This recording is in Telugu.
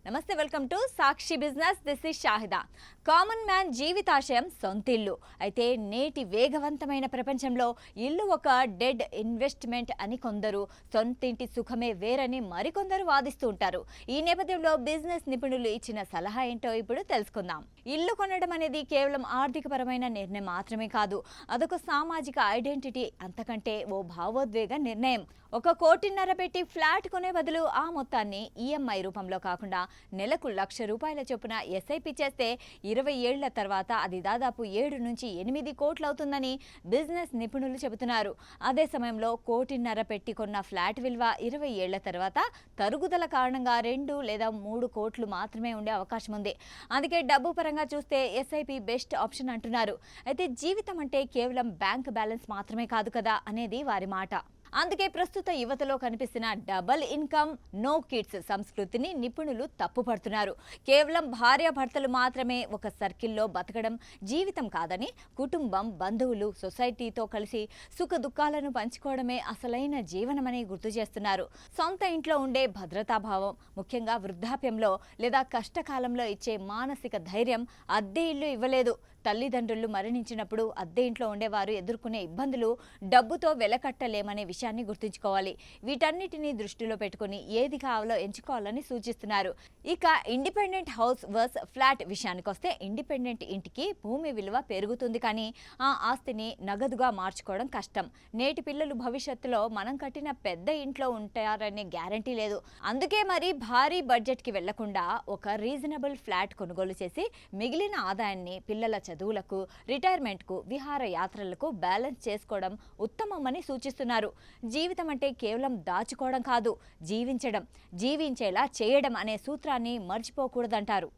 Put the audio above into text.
నమస్తే, welcome to Sakshi business. This is Shahida. Common man జీవితాశయం సొంతిల్లు. అయితే నేటి వేగవంతమైన ప్రపంచంలో ఇల్లు ఒక డెడ్ ఇన్వెస్ట్మెంట్ అని కొందరు, సొంతింటి సుఖమే వేరని మరికొందరు వాదిస్తూ ఉంటారు. ఈ నేపథ్యంలో బిజినెస్ నిపుణులు ఇచ్చిన సలహా ఏంటో ఇప్పుడు తెలుసుకుందాం. ఇల్లు కొనడం అనేది కేవలం ఆర్థికపరమైన నిర్ణయం మాత్రమే కాదు, అదొక సామాజిక ఐడెంటిటీ, అంతకంటే ఓ భావోద్వేగ నిర్ణయం. 1.5 కోటి పెట్టి ఫ్లాట్ కొనే బదులు ఆ మొత్తాన్ని ఈఎంఐ రూపంలో కాకుండా నెలకు ₹1,00,000 చొప్పున ఎస్ఐపి చేస్తే 20 ఏళ్ల తర్వాత అది దాదాపు 7 నుంచి 8 కోట్లు అవుతుందని బిజినెస్ నిపుణులు చెబుతున్నారు. అదే సమయంలో 1.5 కోటి పెట్టి కొన్న ఫ్లాట్ విలువ 20 ఏళ్ల తర్వాత తరుగుదల కారణంగా 2 లేదా 3 కోట్లు మాత్రమే ఉండే అవకాశం ఉంది. అందుకే డబ్బు పరంగా చూస్తే ఎస్ఐపి బెస్ట్ ఆప్షన్ అంటున్నారు. అయితే జీవితం అంటే కేవలం బ్యాంక్ బ్యాలెన్స్ మాత్రమే కాదు కదా అనేది వారి మాట. అందుకే ప్రస్తుత యువతలో కనిపిస్తున్న డబుల్ ఇన్కమ్ నో కిడ్స్ సంస్కృతిని నిపుణులు తప్పుపడుతున్నారు. కేవలం భార్యాభర్తలు మాత్రమే ఒక సర్కిల్లో బతకడం జీవితం కాదని, కుటుంబం, బంధువులు, సొసైటీతో కలిసి సుఖ దుఃఖాలను పంచుకోవడమే అసలైన జీవనమని గుర్తు చేస్తున్నారు. సొంత ఇంట్లో ఉండే భద్రతాభావం, ముఖ్యంగా వృద్ధాప్యంలో లేదా కష్టకాలంలో ఇచ్చే మానసిక ధైర్యం అద్దె ఇల్లు ఇవ్వలేదు. తల్లిదండ్రులు మరణించినప్పుడు అద్దె ఇంట్లో ఉండేవారు ఎదుర్కొనే ఇబ్బందులు డబ్బుతో వెలకట్టలేమనే విషయాన్ని గుర్తుంచుకోవాలి. వీటన్నిటిని దృష్టిలో పెట్టుకుని ఏది కావాలో ఎంచుకోవాలని సూచిస్తున్నారు. ఇక ఇండిపెండెంట్ హౌస్ వర్స్ ఫ్లాట్ విషయానికొస్తే, ఇండిపెండెంట్ ఇంటికి భూమి విలువ పెరుగుతుంది, కానీ ఆ ఆస్తిని నగదుగా మార్చుకోవడం కష్టం. నేటి పిల్లలు భవిష్యత్తులో మనం కట్టిన పెద్ద ఇంట్లో ఉంటారనే గ్యారంటీ లేదు. అందుకే మరి భారీ బడ్జెట్కి వెళ్లకుండా ఒక రీజనబుల్ ఫ్లాట్ కొనుగోలు చేసి మిగిలిన ఆదాయాన్ని పిల్లల చదువులకు, రిటైర్మెంట్కు, విహారయాత్రలకు బ్యాలెన్స్ చేసుకోవడం ఉత్తమమని సూచిస్తున్నారు. జీవితం అంటే కేవలం దాచుకోవడం కాదు, జీవించడం, జీవించేలా చేయడం అనే సూత్రాన్ని మర్చిపోకూడదంటారు.